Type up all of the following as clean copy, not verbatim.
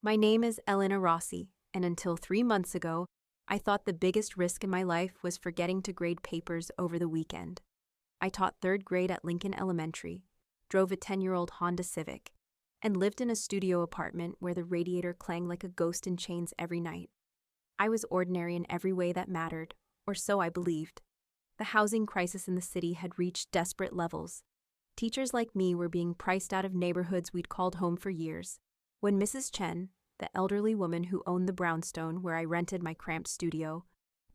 My name is Elena Rossi, and until 3 months ago, I thought the biggest risk in my life was forgetting to grade papers over the weekend. I taught third grade at Lincoln Elementary, drove a 10-year-old Honda Civic, and lived in a studio apartment where the radiator clanged like a ghost in chains every night. I was ordinary in every way that mattered, or so I believed. The housing crisis in the city had reached desperate levels. Teachers like me were being priced out of neighborhoods we'd called home for years. When Mrs. Chen, the elderly woman who owned the brownstone where I rented my cramped studio,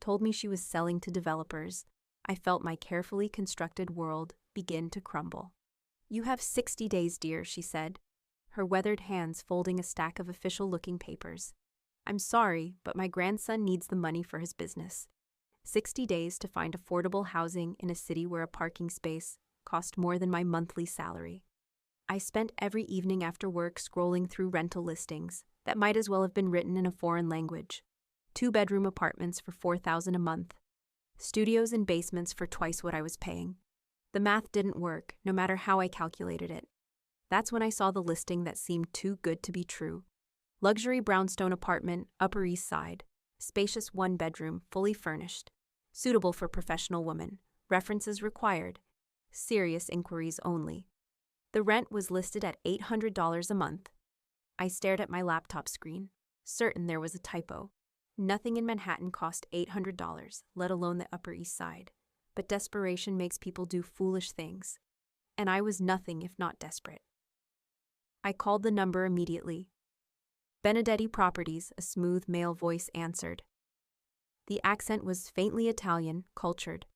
told me she was selling to developers, I felt my carefully constructed world begin to crumble. "You have 60 days, dear," she said, her weathered hands folding a stack of official-looking papers. "I'm sorry, but my grandson needs the money for his business. 60 days to find affordable housing in a city where a parking space cost more than my monthly salary." I spent every evening after work scrolling through rental listings that might as well have been written in a foreign language. 2-bedroom apartments for $4,000 a month. Studios and basements for twice what I was paying. The math didn't work, no matter how I calculated it. That's when I saw the listing that seemed too good to be true. Luxury brownstone apartment, Upper East Side. Spacious 1-bedroom, fully furnished. Suitable for professional women. References required. Serious inquiries only. The rent was listed at $800 a month. I stared at my laptop screen, certain there was a typo. Nothing in Manhattan cost $800, let alone the Upper East Side. But desperation makes people do foolish things. And I was nothing if not desperate. I called the number immediately. Benedetti Properties, a smooth male voice answered. The accent was faintly Italian, cultured.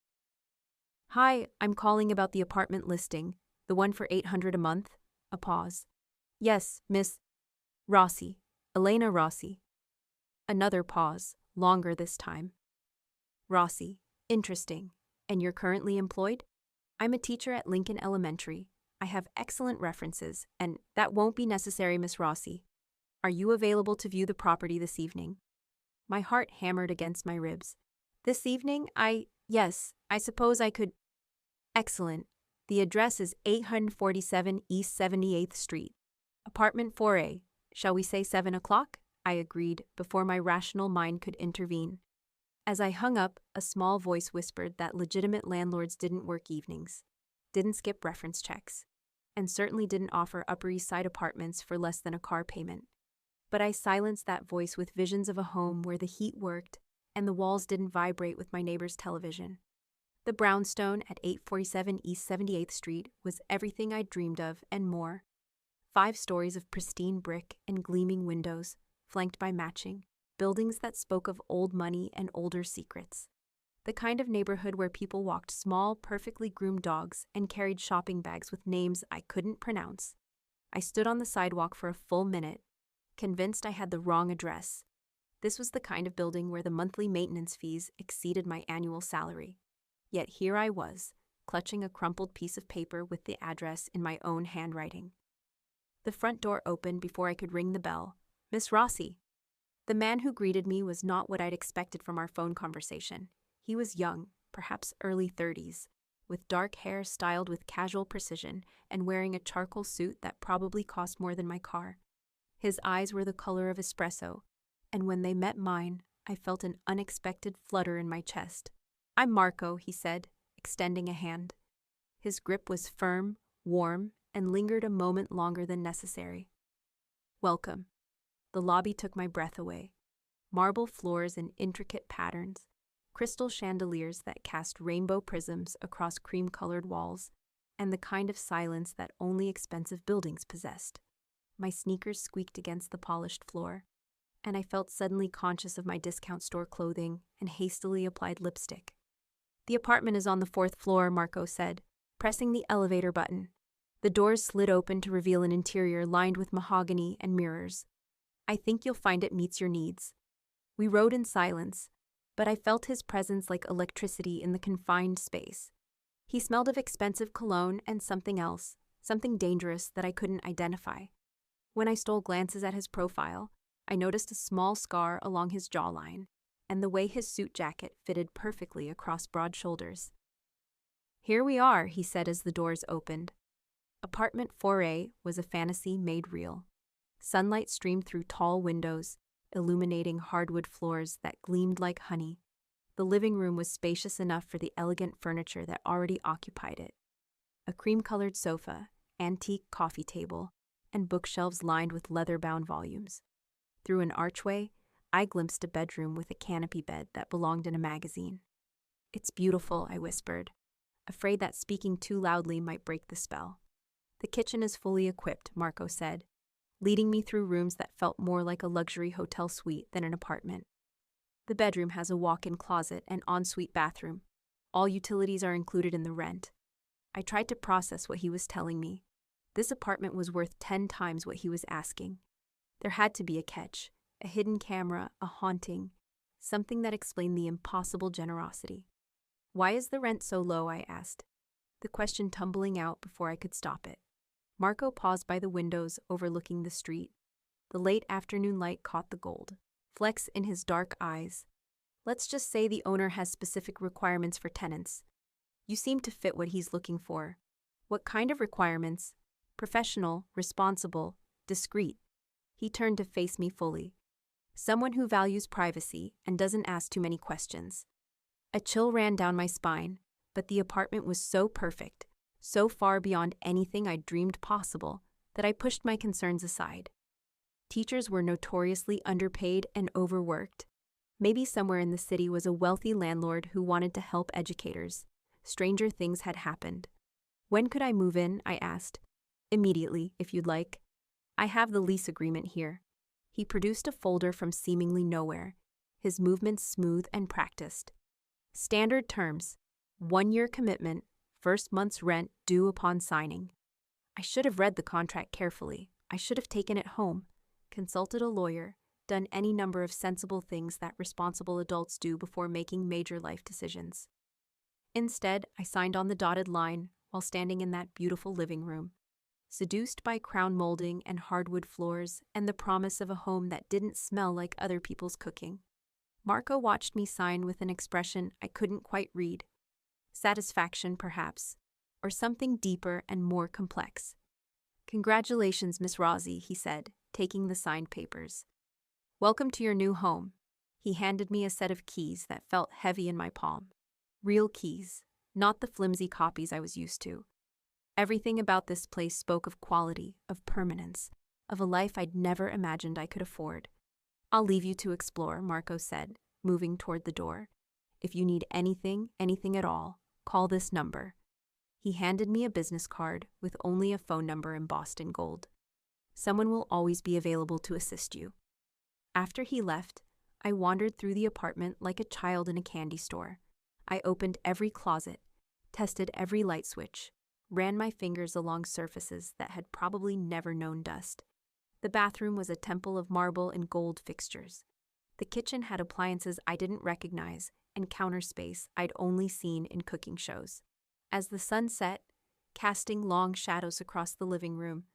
"Hi, I'm calling about the apartment listing. The one for $800 a month?" A pause. "Yes, Miss Rossi. Elena Rossi." Another pause, longer this time. "Rossi. Interesting. And you're currently employed?" "I'm a teacher at Lincoln Elementary. I have excellent references, and that won't be necessary, Miss Rossi. Are you available to view the property this evening?" My heart hammered against my ribs. "This evening? Yes, I suppose I could." "Excellent. The address is 847 East 78th Street. Apartment 4A. Shall we say 7 o'clock? I agreed, before my rational mind could intervene. As I hung up, a small voice whispered that legitimate landlords didn't work evenings, didn't skip reference checks, and certainly didn't offer Upper East Side apartments for less than a car payment. But I silenced that voice with visions of a home where the heat worked and the walls didn't vibrate with my neighbor's television. The brownstone at 847 East 78th Street was everything I'd dreamed of and more. 5 stories of pristine brick and gleaming windows, flanked by matching buildings that spoke of old money and older secrets. The kind of neighborhood where people walked small, perfectly groomed dogs and carried shopping bags with names I couldn't pronounce. I stood on the sidewalk for a full minute, convinced I had the wrong address. This was the kind of building where the monthly maintenance fees exceeded my annual salary. Yet here I was, clutching a crumpled piece of paper with the address in my own handwriting. The front door opened before I could ring the bell. "Miss Rossi." The man who greeted me was not what I'd expected from our phone conversation. He was young, perhaps early 30s, with dark hair styled with casual precision and wearing a charcoal suit that probably cost more than my car. His eyes were the color of espresso, and when they met mine, I felt an unexpected flutter in my chest. "I'm Marco," he said, extending a hand. His grip was firm, warm, and lingered a moment longer than necessary. "Welcome." The lobby took my breath away. Marble floors in intricate patterns, crystal chandeliers that cast rainbow prisms across cream-colored walls, and the kind of silence that only expensive buildings possessed. My sneakers squeaked against the polished floor, and I felt suddenly conscious of my discount store clothing and hastily applied lipstick. "The apartment is on the 4th floor," Marco said, pressing the elevator button. The doors slid open to reveal an interior lined with mahogany and mirrors. "I think you'll find it meets your needs." We rode in silence, but I felt his presence like electricity in the confined space. He smelled of expensive cologne and something else, something dangerous that I couldn't identify. When I stole glances at his profile, I noticed a small scar along his jawline, and the way his suit jacket fitted perfectly across broad shoulders. "Here we are," he said as the doors opened. Apartment 4A was a fantasy made real. Sunlight streamed through tall windows, illuminating hardwood floors that gleamed like honey. The living room was spacious enough for the elegant furniture that already occupied it. A cream-colored sofa, antique coffee table, and bookshelves lined with leather-bound volumes. Through an archway, I glimpsed a bedroom with a canopy bed that belonged in a magazine. "It's beautiful," I whispered, afraid that speaking too loudly might break the spell. "The kitchen is fully equipped," Marco said, leading me through rooms that felt more like a luxury hotel suite than an apartment. The bedroom has a walk-in closet and ensuite bathroom. All utilities are included in the rent. I tried to process what he was telling me. This apartment was worth 10 times what he was asking. There had to be a catch, a hidden camera, a haunting, something that explained the impossible generosity. "Why is the rent so low?" I asked, the question tumbling out before I could stop it. Marco paused by the windows overlooking the street. The late afternoon light caught the gold flecks in his dark eyes. "Let's just say the owner has specific requirements for tenants. You seem to fit what he's looking for." "What kind of requirements?" "Professional, responsible, discreet." He turned to face me fully. "Someone who values privacy and doesn't ask too many questions." A chill ran down my spine, but the apartment was so perfect, so far beyond anything I'd dreamed possible, that I pushed my concerns aside. Teachers were notoriously underpaid and overworked. Maybe somewhere in the city was a wealthy landlord who wanted to help educators. Stranger things had happened. "When could I move in?" I asked. "Immediately, if you'd like. I have the lease agreement here." He produced a folder from seemingly nowhere, his movements smooth and practiced. "Standard terms, 1-year commitment, first month's rent due upon signing." I should have read the contract carefully. I should have taken it home, consulted a lawyer, done any number of sensible things that responsible adults do before making major life decisions. Instead, I signed on the dotted line while standing in that beautiful living room, seduced by crown molding and hardwood floors and the promise of a home that didn't smell like other people's cooking. Marco watched me sign with an expression I couldn't quite read. Satisfaction, perhaps, or something deeper and more complex. "Congratulations, Miss Rossi," he said, taking the signed papers. "Welcome to your new home." He handed me a set of keys that felt heavy in my palm. Real keys, not the flimsy copies I was used to. Everything about this place spoke of quality, of permanence, of a life I'd never imagined I could afford. "I'll leave you to explore," Marco said, moving toward the door. "If you need anything at all, call this number." He handed me a business card with only a phone number embossed in gold. "Someone will always be available to assist you." After he left, I wandered through the apartment like a child in a candy store. I opened every closet, tested every light switch, ran my fingers along surfaces that had probably never known dust. The bathroom was a temple of marble and gold fixtures. The kitchen had appliances I didn't recognize and counter space I'd only seen in cooking shows. As the sun set, casting long shadows across the living room,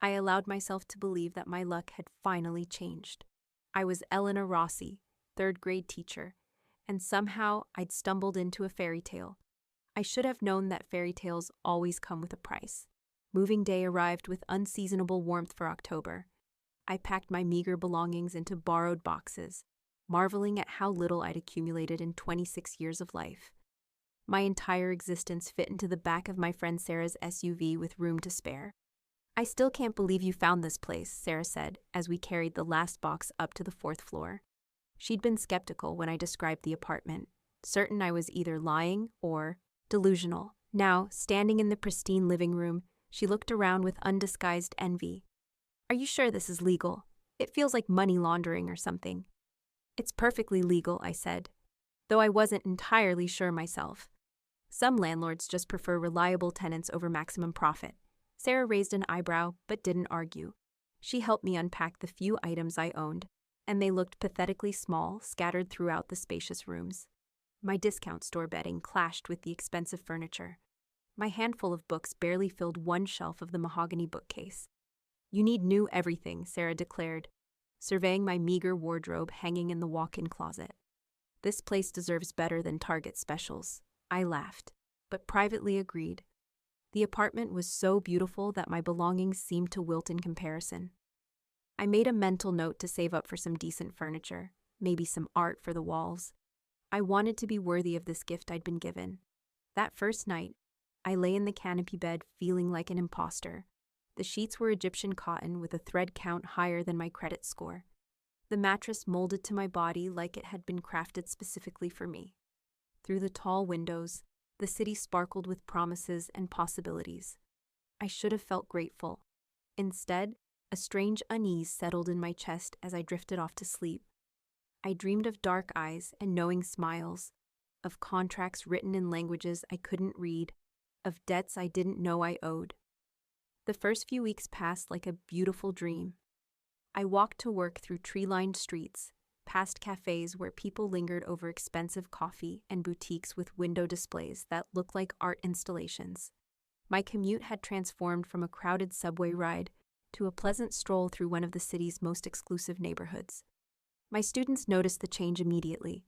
I allowed myself to believe that my luck had finally changed. I was Eleanor Rossi, 3rd-grade teacher, and somehow I'd stumbled into a fairy tale. I should have known that fairy tales always come with a price. Moving day arrived with unseasonable warmth for October. I packed my meager belongings into borrowed boxes, marveling at how little I'd accumulated in 26 years of life. My entire existence fit into the back of my friend Sarah's SUV with room to spare. "I still can't believe you found this place," Sarah said as we carried the last box up to the 4th floor. She'd been skeptical when I described the apartment, certain I was either lying or delusional. Now, standing in the pristine living room, she looked around with undisguised envy. "Are you sure this is legal? It feels like money laundering or something." "It's perfectly legal," I said, though I wasn't entirely sure myself. Some landlords just prefer reliable tenants over maximum profit. Sarah raised an eyebrow, but didn't argue. She helped me unpack the few items I owned, and they looked pathetically small, scattered throughout the spacious rooms. My discount store bedding clashed with the expensive furniture. My handful of books barely filled one shelf of the mahogany bookcase. "You need new everything," Sarah declared, surveying my meager wardrobe hanging in the walk-in closet. "This place deserves better than Target specials." I laughed, but privately agreed. The apartment was so beautiful that my belongings seemed to wilt in comparison. I made a mental note to save up for some decent furniture, maybe some art for the walls. I wanted to be worthy of this gift I'd been given. That first night, I lay in the canopy bed feeling like an imposter. The sheets were Egyptian cotton with a thread count higher than my credit score. The mattress molded to my body like it had been crafted specifically for me. Through the tall windows, the city sparkled with promises and possibilities. I should have felt grateful. Instead, a strange unease settled in my chest as I drifted off to sleep. I dreamed of dark eyes and knowing smiles, of contracts written in languages I couldn't read, of debts I didn't know I owed. The first few weeks passed like a beautiful dream. I walked to work through tree-lined streets, past cafes where people lingered over expensive coffee and boutiques with window displays that looked like art installations. My commute had transformed from a crowded subway ride to a pleasant stroll through one of the city's most exclusive neighborhoods. My students noticed the change immediately.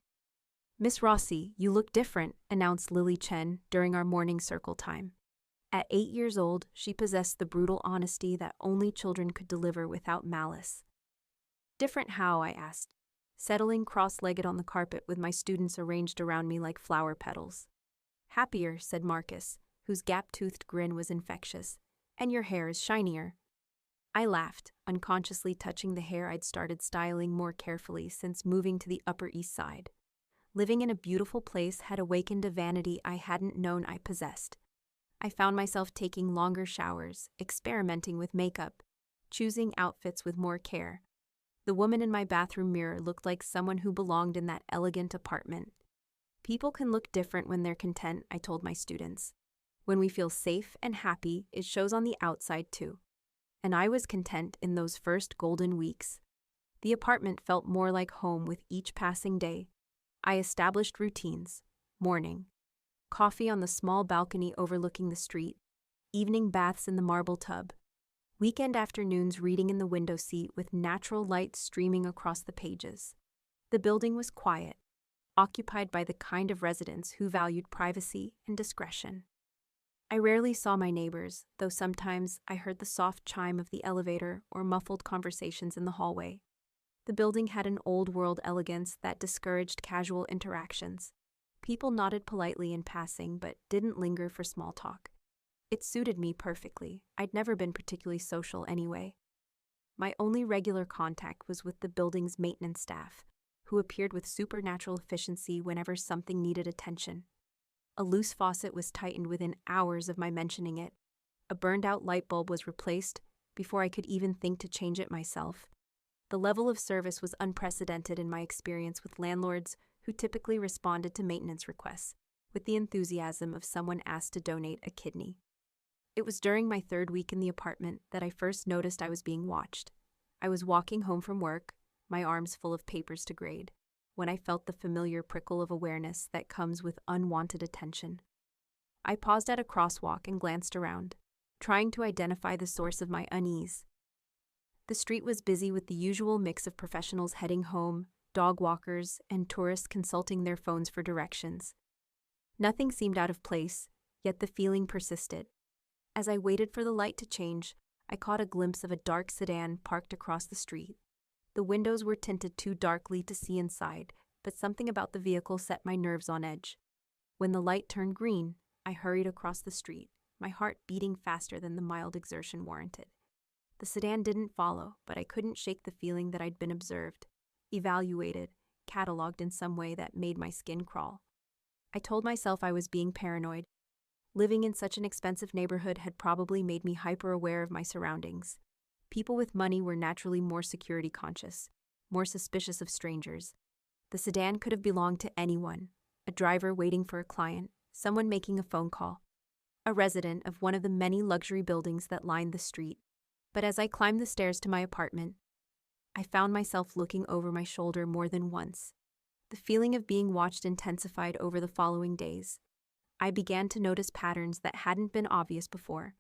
"Miss Rossi, you look different," announced Lily Chen during our morning circle time. At 8 years old, she possessed the brutal honesty that only children could deliver without malice. "Different how?" I asked, settling cross-legged on the carpet with my students arranged around me like flower petals. "Happier," said Marcus, whose gap-toothed grin was infectious, "and your hair is shinier." I laughed, unconsciously touching the hair I'd started styling more carefully since moving to the Upper East Side. Living in a beautiful place had awakened a vanity I hadn't known I possessed. I found myself taking longer showers, experimenting with makeup, choosing outfits with more care. The woman in my bathroom mirror looked like someone who belonged in that elegant apartment. People can look different when they're content, I told my students. When we feel safe and happy, it shows on the outside too. And I was content in those first golden weeks. The apartment felt more like home with each passing day. I established routines: morning, coffee on the small balcony overlooking the street, evening baths in the marble tub, weekend afternoons reading in the window seat with natural light streaming across the pages. The building was quiet, occupied by the kind of residents who valued privacy and discretion. I rarely saw my neighbors, though sometimes I heard the soft chime of the elevator or muffled conversations in the hallway. The building had an old-world elegance that discouraged casual interactions. People nodded politely in passing but didn't linger for small talk. It suited me perfectly. I'd never been particularly social anyway. My only regular contact was with the building's maintenance staff, who appeared with supernatural efficiency whenever something needed attention. A loose faucet was tightened within hours of my mentioning it. A burned-out light bulb was replaced before I could even think to change it myself. The level of service was unprecedented in my experience with landlords who typically responded to maintenance requests with the enthusiasm of someone asked to donate a kidney. It was during my third week in the apartment that I first noticed I was being watched. I was walking home from work, my arms full of papers to grade, when I felt the familiar prickle of awareness that comes with unwanted attention. I paused at a crosswalk and glanced around, trying to identify the source of my unease. The street was busy with the usual mix of professionals heading home, dog walkers, and tourists consulting their phones for directions. Nothing seemed out of place, yet the feeling persisted. As I waited for the light to change, I caught a glimpse of a dark sedan parked across the street. The windows were tinted too darkly to see inside, but something about the vehicle set my nerves on edge. When the light turned green, I hurried across the street, my heart beating faster than the mild exertion warranted. The sedan didn't follow, but I couldn't shake the feeling that I'd been observed, evaluated, cataloged in some way that made my skin crawl. I told myself I was being paranoid. Living in such an expensive neighborhood had probably made me hyper-aware of my surroundings. People with money were naturally more security conscious, more suspicious of strangers. The sedan could have belonged to anyone: a driver waiting for a client, someone making a phone call, a resident of one of the many luxury buildings that lined the street. But as I climbed the stairs to my apartment, I found myself looking over my shoulder more than once. The feeling of being watched intensified over the following days. I began to notice patterns that hadn't been obvious before.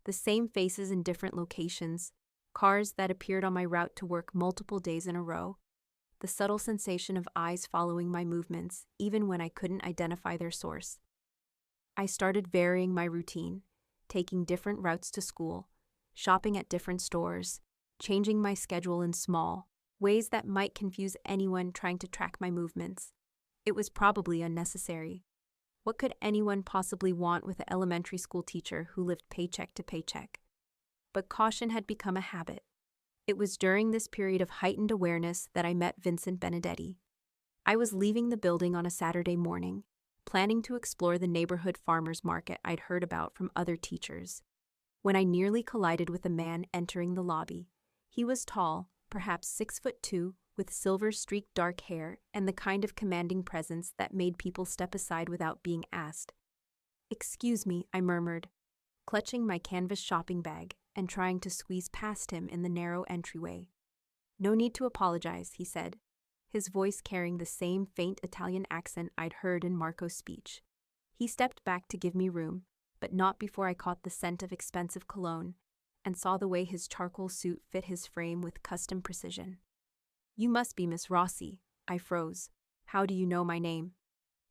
The same faces in different locations, cars that appeared on my route to work multiple days in a row, the subtle sensation of eyes following my movements, even when I couldn't identify their source. I started varying my routine, taking different routes to school, shopping at different stores, changing my schedule in small ways that might confuse anyone trying to track my movements. It was probably unnecessary. What could anyone possibly want with an elementary school teacher who lived paycheck to paycheck? But caution had become a habit. It was during this period of heightened awareness that I met Vincent Benedetti. I was leaving the building on a Saturday morning, planning to explore the neighborhood farmers market I'd heard about from other teachers, when I nearly collided with a man entering the lobby. He was tall, perhaps 6'2", with silver-streaked dark hair and the kind of commanding presence that made people step aside without being asked. "Excuse me," I murmured, clutching my canvas shopping bag and trying to squeeze past him in the narrow entryway. "No need to apologize," he said, his voice carrying the same faint Italian accent I'd heard in Marco's speech. He stepped back to give me room, but not before I caught the scent of expensive cologne and saw the way his charcoal suit fit his frame with custom precision. "You must be Miss Rossi." I froze. "How do you know my name?"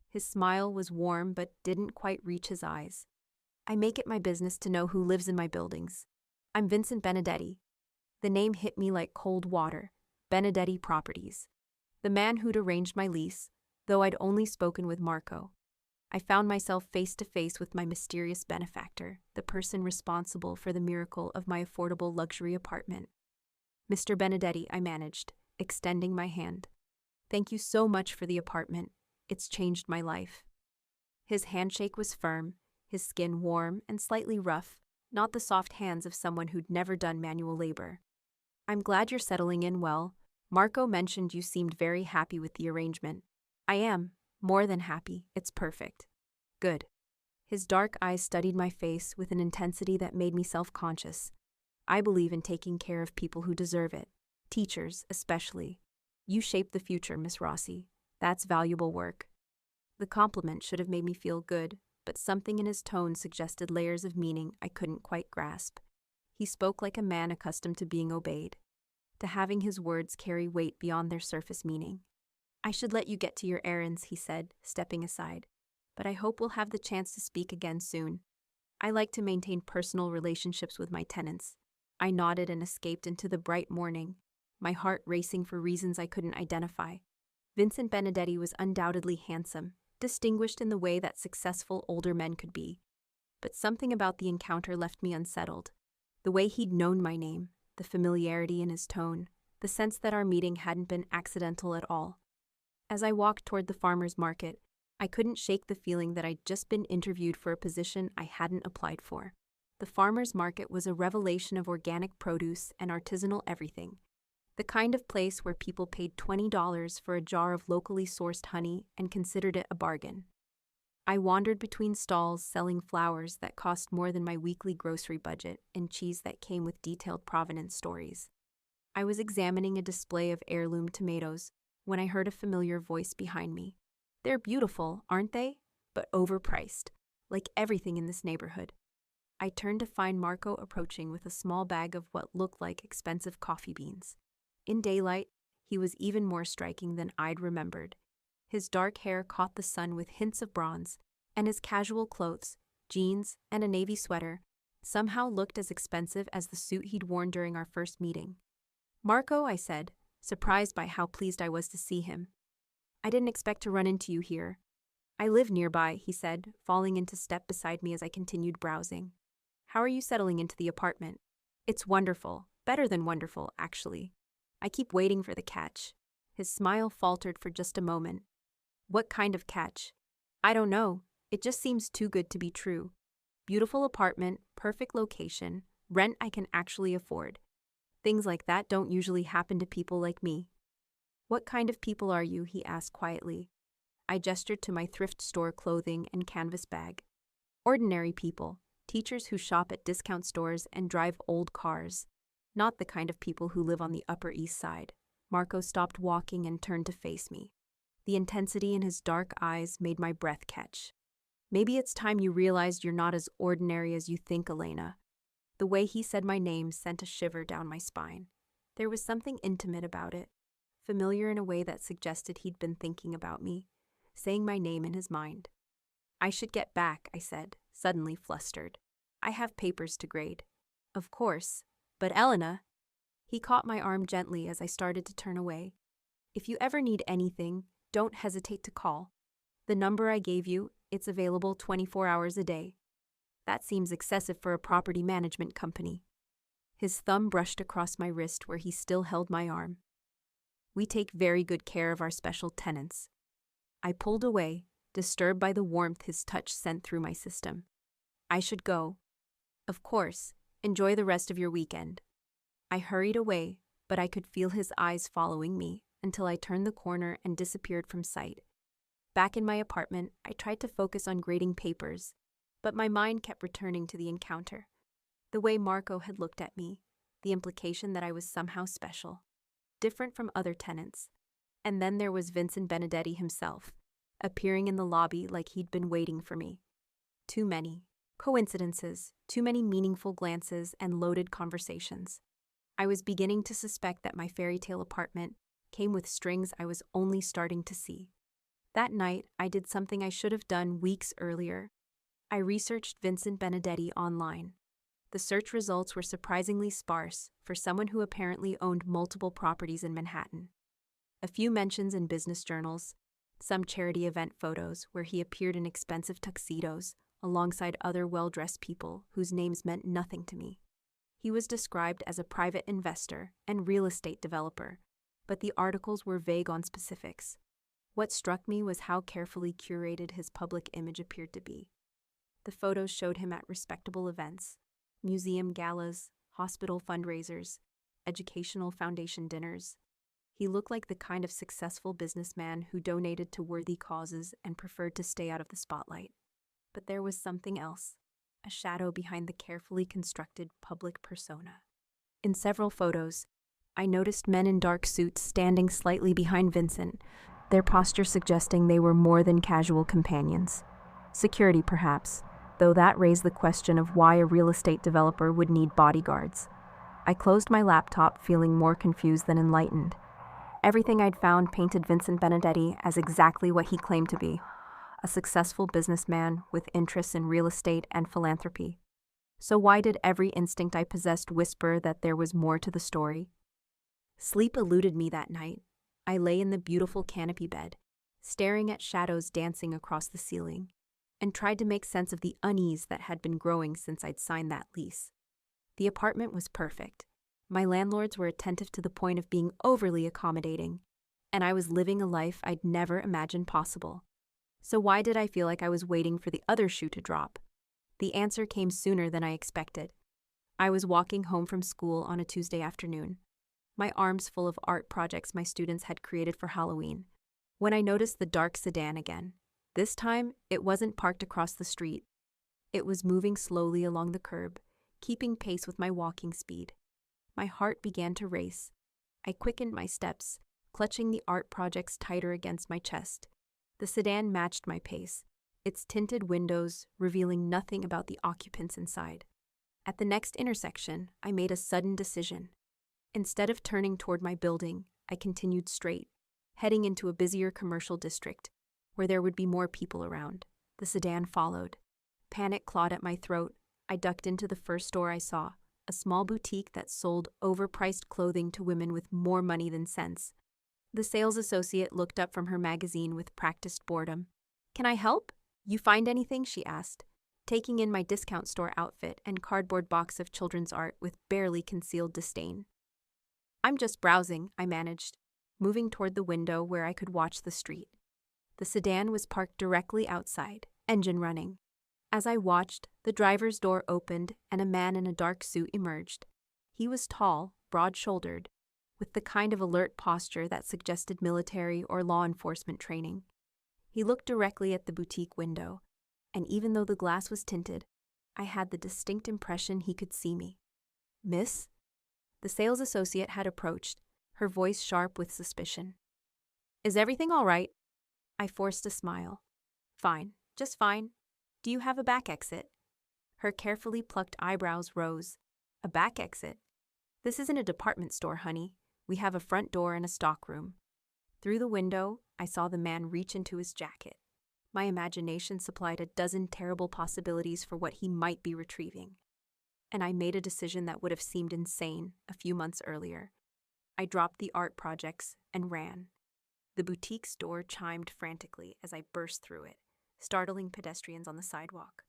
His smile was warm but didn't quite reach his eyes. "I make it my business to know who lives in my buildings. I'm Vincent Benedetti." The name hit me like cold water. Benedetti Properties. The man who'd arranged my lease, though I'd only spoken with Marco. I found myself face to face with my mysterious benefactor, the person responsible for the miracle of my affordable luxury apartment. "Mr. Benedetti," I managed, extending my hand. "Thank you so much for the apartment. It's changed my life." His handshake was firm, his skin warm and slightly rough, not the soft hands of someone who'd never done manual labor. "I'm glad you're settling in well. Marco mentioned you seemed very happy with the arrangement." "I am. More than happy. It's perfect." "Good." His dark eyes studied my face with an intensity that made me self-conscious. "I believe in taking care of people who deserve it. Teachers, especially. You shape the future, Miss Rossi. That's valuable work." The compliment should have made me feel good, but something in his tone suggested layers of meaning I couldn't quite grasp. He spoke like a man accustomed to being obeyed, to having his words carry weight beyond their surface meaning. "I should let you get to your errands," he said, stepping aside, "but I hope we'll have the chance to speak again soon. I like to maintain personal relationships with my tenants." I nodded and escaped into the bright morning, my heart racing for reasons I couldn't identify. Vincent Benedetti was undoubtedly handsome, distinguished in the way that successful older men could be. But something about the encounter left me unsettled. The way he'd known my name, the familiarity in his tone, the sense that our meeting hadn't been accidental at all. As I walked toward the farmer's market, I couldn't shake the feeling that I'd just been interviewed for a position I hadn't applied for. The farmer's market was a revelation of organic produce and artisanal everything. The kind of place where people paid $20 for a jar of locally sourced honey and considered it a bargain. I wandered between stalls selling flowers that cost more than my weekly grocery budget and cheese that came with detailed provenance stories. I was examining a display of heirloom tomatoes when I heard a familiar voice behind me. "They're beautiful, aren't they? But overpriced, like everything in this neighborhood." I turned to find Marco approaching with a small bag of what looked like expensive coffee beans. In daylight, he was even more striking than I'd remembered. His dark hair caught the sun with hints of bronze, and his casual clothes, jeans and a navy sweater, somehow looked as expensive as the suit he'd worn during our first meeting. "Marco," I said, surprised by how pleased I was to see him. "I didn't expect to run into you here." "I live nearby," he said, falling into step beside me as I continued browsing. "How are you settling into the apartment?" "It's wonderful. Better than wonderful, actually. I keep waiting for the catch." His smile faltered for just a moment. "What kind of catch?" "I don't know. It just seems too good to be true. Beautiful apartment, perfect location, rent I can actually afford. Things like that don't usually happen to people like me." "What kind of people are you?" he asked quietly. I gestured to my thrift store clothing and canvas bag. "Ordinary people, teachers who shop at discount stores and drive old cars. Not the kind of people who live on the Upper East Side." Marco stopped walking and turned to face me. The intensity in his dark eyes made my breath catch. "Maybe it's time you realized you're not as ordinary as you think, Elena." The way he said my name sent a shiver down my spine. There was something intimate about it, familiar in a way that suggested he'd been thinking about me, saying my name in his mind. "I should get back," I said, suddenly flustered. "I have papers to grade." "Of course. But Elena..." He caught my arm gently as I started to turn away. "If you ever need anything, don't hesitate to call. The number I gave you, it's available 24 hours a day." That seems excessive for a property management company. His thumb brushed across my wrist where he still held my arm. "We take very good care of our special tenants." I pulled away, disturbed by the warmth his touch sent through my system. "I should go." "Of course. Enjoy the rest of your weekend." I hurried away, but I could feel his eyes following me until I turned the corner and disappeared from sight. Back in my apartment, I tried to focus on grading papers, but my mind kept returning to the encounter. The way Marco had looked at me, the implication that I was somehow special, different from other tenants. And then there was Vincent Benedetti himself, appearing in the lobby like he'd been waiting for me. Too many coincidences, too many meaningful glances and loaded conversations. I was beginning to suspect that my fairy tale apartment came with strings I was only starting to see. That night, I did something I should have done weeks earlier. I researched Vincent Benedetti online. The search results were surprisingly sparse for someone who apparently owned multiple properties in Manhattan. A few mentions in business journals, some charity event photos where he appeared in expensive tuxedos alongside other well-dressed people whose names meant nothing to me. He was described as a private investor and real estate developer, but the articles were vague on specifics. What struck me was how carefully curated his public image appeared to be. The photos showed him at respectable events, museum galas, hospital fundraisers, educational foundation dinners. He looked like the kind of successful businessman who donated to worthy causes and preferred to stay out of the spotlight. But there was something else, a shadow behind the carefully constructed public persona. In several photos, I noticed men in dark suits standing slightly behind Vincent, their posture suggesting they were more than casual companions. Security, perhaps, though that raised the question of why a real estate developer would need bodyguards. I closed my laptop, feeling more confused than enlightened. Everything I'd found painted Vincent Benedetti as exactly what he claimed to be, a successful businessman with interests in real estate and philanthropy. So why did every instinct I possessed whisper that there was more to the story? Sleep eluded me that night. I lay in the beautiful canopy bed, staring at shadows dancing across the ceiling, and tried to make sense of the unease that had been growing since I'd signed that lease. The apartment was perfect. My landlords were attentive to the point of being overly accommodating, and I was living a life I'd never imagined possible. So why did I feel like I was waiting for the other shoe to drop? The answer came sooner than I expected. I was walking home from school on a Tuesday afternoon, my arms full of art projects my students had created for Halloween, when I noticed the dark sedan again. This time, it wasn't parked across the street. It was moving slowly along the curb, keeping pace with my walking speed. My heart began to race. I quickened my steps, clutching the art projects tighter against my chest. The sedan matched my pace, its tinted windows revealing nothing about the occupants inside. At the next intersection, I made a sudden decision. Instead of turning toward my building, I continued straight, heading into a busier commercial district, where there would be more people around. The sedan followed. Panic clawed at my throat. I ducked into the first store I saw, a small boutique that sold overpriced clothing to women with more money than sense. The sales associate looked up from her magazine with practiced boredom. "Can I help? You find anything?" she asked, taking in my discount store outfit and cardboard box of children's art with barely concealed disdain. "I'm just browsing," I managed, moving toward the window where I could watch the street. The sedan was parked directly outside, engine running. As I watched, the driver's door opened and a man in a dark suit emerged. He was tall, broad-shouldered, with the kind of alert posture that suggested military or law enforcement training. He looked directly at the boutique window, and even though the glass was tinted, I had the distinct impression he could see me. "Miss?" The sales associate had approached, her voice sharp with suspicion. "Is everything all right?" I forced a smile. "Fine, just fine. Do you have a back exit?" Her carefully plucked eyebrows rose. "A back exit? This isn't a department store, honey. We have a front door and a stockroom." Through the window, I saw the man reach into his jacket. My imagination supplied a dozen terrible possibilities for what he might be retrieving. and I made a decision that would have seemed insane a few months earlier. I dropped the art projects and ran. The boutique's door chimed frantically as I burst through it, startling pedestrians on the sidewalk.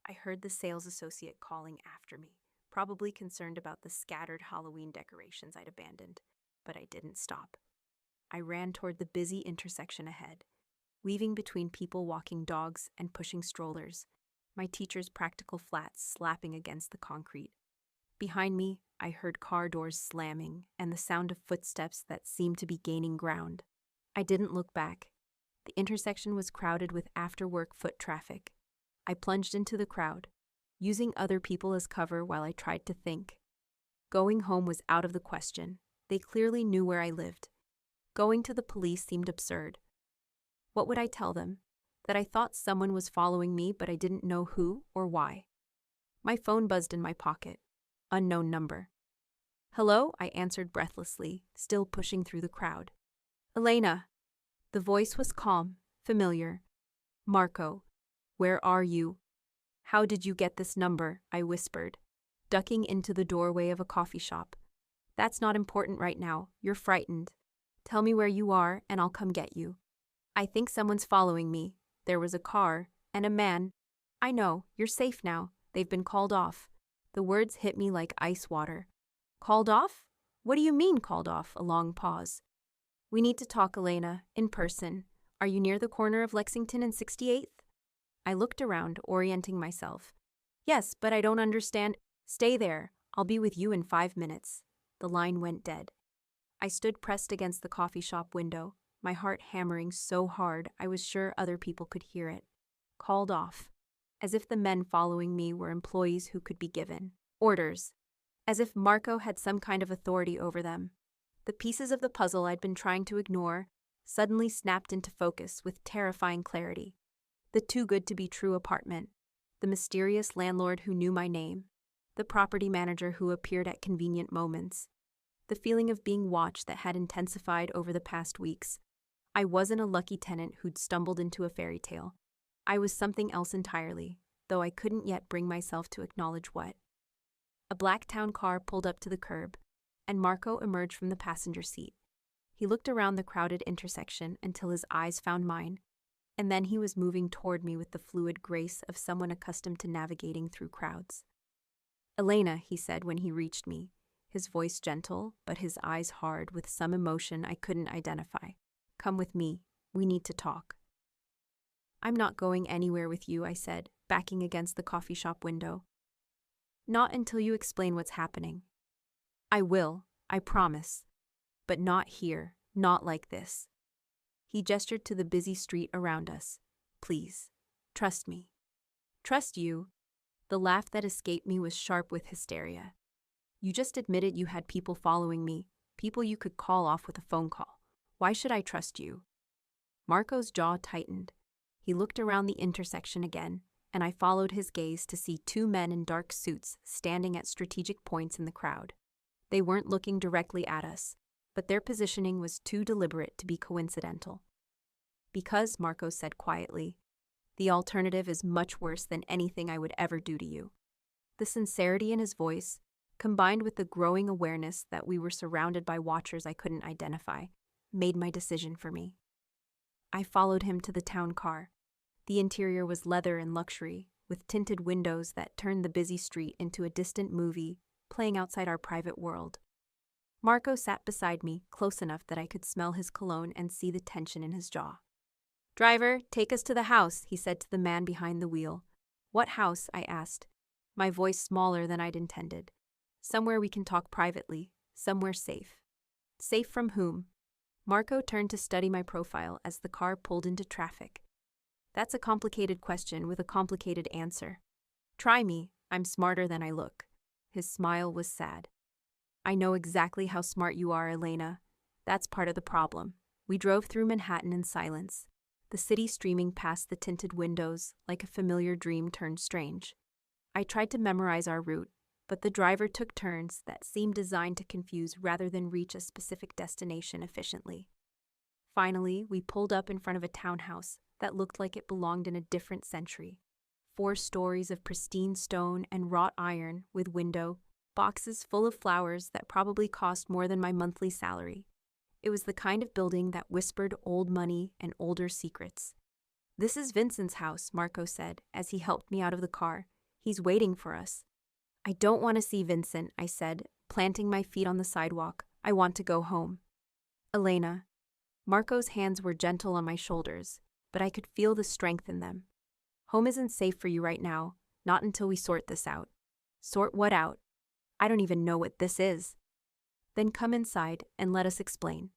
I heard the sales associate calling after me, probably concerned about the scattered Halloween decorations I'd abandoned, but I didn't stop. I ran toward the busy intersection ahead, weaving between people walking dogs and pushing strollers, my teacher's practical flats slapping against the concrete. Behind me, I heard car doors slamming and the sound of footsteps that seemed to be gaining ground. I didn't look back. The intersection was crowded with after-work foot traffic. I plunged into the crowd, using other people as cover while I tried to think. Going home was out of the question. They clearly knew where I lived. Going to the police seemed absurd. What would I tell them? That I thought someone was following me, but I didn't know who or why. My phone buzzed in my pocket. Unknown number. "Hello?" I answered breathlessly, still pushing through the crowd. "Elena." The voice was calm, familiar. "Marco, where are you?" "How did you get this number?" I whispered, ducking into the doorway of a coffee shop. "That's not important right now. You're frightened. Tell me where you are, and I'll come get you." "I think someone's following me. There was a car, and a man." "I know. You're safe now. They've been called off." The words hit me like ice water. "Called off? What do you mean, called off?" A long pause. "We need to talk, Elena, in person. Are you near the corner of Lexington and 68th? I looked around, orienting myself. "Yes, but I don't understand." "Stay there. I'll be with you in 5 minutes." The line went dead. I stood pressed against the coffee shop window, my heart hammering so hard I was sure other people could hear it. Called off. As if the men following me were employees who could be given orders. As if Marco had some kind of authority over them. The pieces of the puzzle I'd been trying to ignore suddenly snapped into focus with terrifying clarity. The too-good-to-be-true apartment. The mysterious landlord who knew my name. The property manager who appeared at convenient moments. The feeling of being watched that had intensified over the past weeks. I wasn't a lucky tenant who'd stumbled into a fairy tale. I was something else entirely, though I couldn't yet bring myself to acknowledge what. A black town car pulled up to the curb, and Marco emerged from the passenger seat. He looked around the crowded intersection until his eyes found mine, and then he was moving toward me with the fluid grace of someone accustomed to navigating through crowds. "Elena," he said when he reached me, his voice gentle, but his eyes hard with some emotion I couldn't identify. "Come with me. We need to talk." "I'm not going anywhere with you," I said, backing against the coffee shop window. "Not until you explain what's happening." "I will, I promise. But not here, not like this." He gestured to the busy street around us. "Please, trust me." "Trust you?" The laugh that escaped me was sharp with hysteria. "You just admitted you had people following me, people you could call off with a phone call. Why should I trust you?" Marco's jaw tightened. He looked around the intersection again, and I followed his gaze to see 2 men in dark suits standing at strategic points in the crowd. They weren't looking directly at us, but their positioning was too deliberate to be coincidental. "Because," Marco said quietly, "the alternative is much worse than anything I would ever do to you." The sincerity in his voice, combined with the growing awareness that we were surrounded by watchers I couldn't identify, made my decision for me. I followed him to the town car. The interior was leather and luxury, with tinted windows that turned the busy street into a distant movie playing outside our private world. Marco sat beside me, close enough that I could smell his cologne and see the tension in his jaw. "Driver, take us to the house," he said to the man behind the wheel. "What house?" I asked, my voice smaller than I'd intended. "Somewhere we can talk privately, somewhere safe." "Safe from whom?" Marco turned to study my profile as the car pulled into traffic. "That's a complicated question with a complicated answer. Try me, I'm smarter than I look." His smile was sad. "I know exactly how smart you are, Elena. That's part of the problem." We drove through Manhattan in silence, the city streaming past the tinted windows like a familiar dream turned strange. I tried to memorize our route, but the driver took turns that seemed designed to confuse rather than reach a specific destination efficiently. Finally, we pulled up in front of a townhouse that looked like it belonged in a different century. 4 stories of pristine stone and wrought iron with window, boxes full of flowers that probably cost more than my monthly salary. It was the kind of building that whispered old money and older secrets. "This is Vincent's house," Marco said as he helped me out of the car. "He's waiting for us." "I don't want to see Vincent," I said, planting my feet on the sidewalk. "I want to go home." "Elena." Marco's hands were gentle on my shoulders, but I could feel the strength in them. "Home isn't safe for you right now, not until we sort this out." "Sort what out? I don't even know what this is." "Then come inside and let us explain."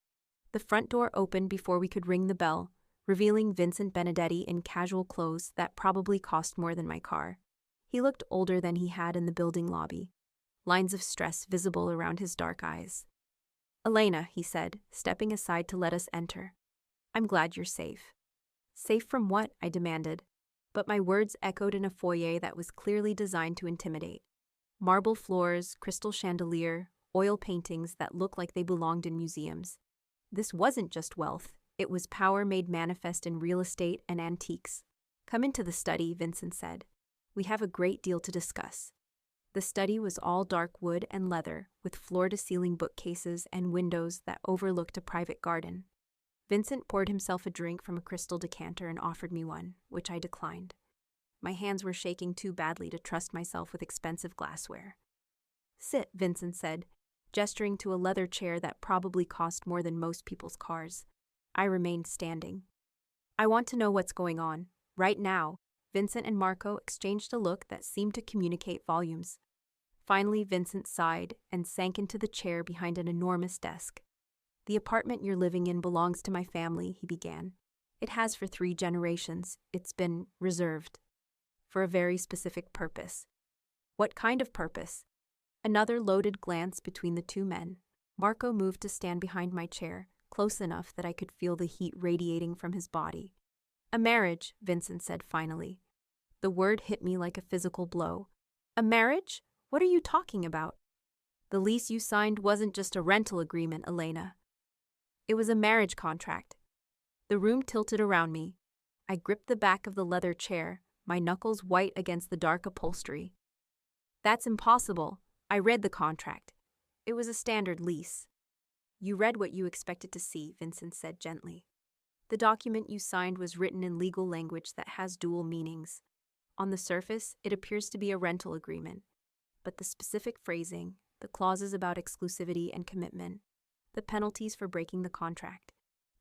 The front door opened before we could ring the bell, revealing Vincent Benedetti in casual clothes that probably cost more than my car. He looked older than he had in the building lobby, lines of stress visible around his dark eyes. "Elena," he said, stepping aside to let us enter. "I'm glad you're safe." "Safe from what?" I demanded, but my words echoed in a foyer that was clearly designed to intimidate. Marble floors, crystal chandelier, oil paintings that looked like they belonged in museums. This wasn't just wealth, it was power made manifest in real estate and antiques. "Come into the study," Vincent said. "We have a great deal to discuss." The study was all dark wood and leather, with floor-to-ceiling bookcases and windows that overlooked a private garden. Vincent poured himself a drink from a crystal decanter and offered me one, which I declined. My hands were shaking too badly to trust myself with expensive glassware. "Sit," Vincent said, gesturing to a leather chair that probably cost more than most people's cars. I remained standing. "I want to know what's going on, right now." Vincent and Marco exchanged a look that seemed to communicate volumes. Finally, Vincent sighed and sank into the chair behind an enormous desk. "The apartment you're living in belongs to my family," he began. "It has for 3 generations. It's been reserved for a very specific purpose." "What kind of purpose?" Another loaded glance between the 2 men. Marco moved to stand behind my chair, close enough that I could feel the heat radiating from his body. "A marriage," Vincent said finally. The word hit me like a physical blow. "A marriage? What are you talking about?" "The lease you signed wasn't just a rental agreement, Elena. It was a marriage contract." The room tilted around me. I gripped the back of the leather chair, my knuckles white against the dark upholstery. "That's impossible. I read the contract. It was a standard lease." "You read what you expected to see," Vincent said gently. "The document you signed was written in legal language that has dual meanings. On the surface, it appears to be a rental agreement, but the specific phrasing, the clauses about exclusivity and commitment, the penalties for breaking the contract,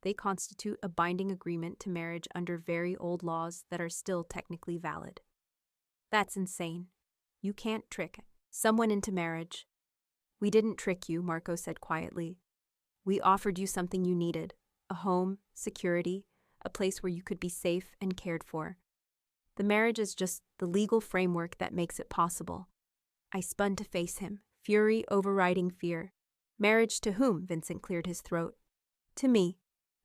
they constitute a binding agreement to marriage under very old laws that are still technically valid." "That's insane. You can't trick someone into marriage." "We didn't trick you," Marco said quietly. "We offered you something you needed, a home, security, a place where you could be safe and cared for. The marriage is just the legal framework that makes it possible." I spun to face him, fury overriding fear. "Marriage to whom?" Vincent cleared his throat. "To me."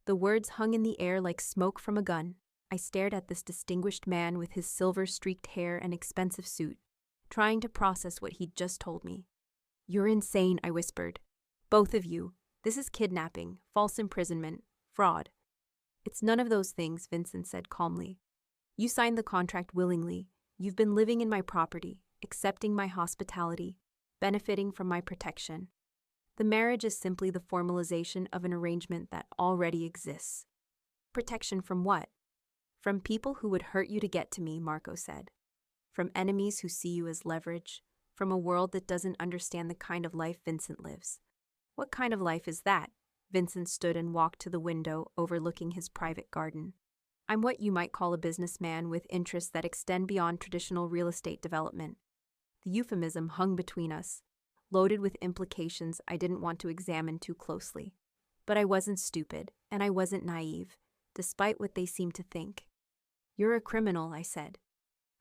The words hung in the air like smoke from a gun. I stared at this distinguished man with his silver-streaked hair and expensive suit, trying to process what he'd just told me. "You're insane," I whispered. "Both of you. This is kidnapping, false imprisonment, fraud." "It's none of those things," Vincent said calmly. "You signed the contract willingly. You've been living in my property, accepting my hospitality, benefiting from my protection. The marriage is simply the formalization of an arrangement that already exists." "Protection from what?" "From people who would hurt you to get to me," Marco said. "From enemies who see you as leverage. From a world that doesn't understand the kind of life Vincent lives." "What kind of life is that?" Vincent stood and walked to the window overlooking his private garden. "I'm what you might call a businessman with interests that extend beyond traditional real estate development." The euphemism hung between us, loaded with implications I didn't want to examine too closely. But I wasn't stupid, and I wasn't naive, despite what they seemed to think. "You're a criminal," I said.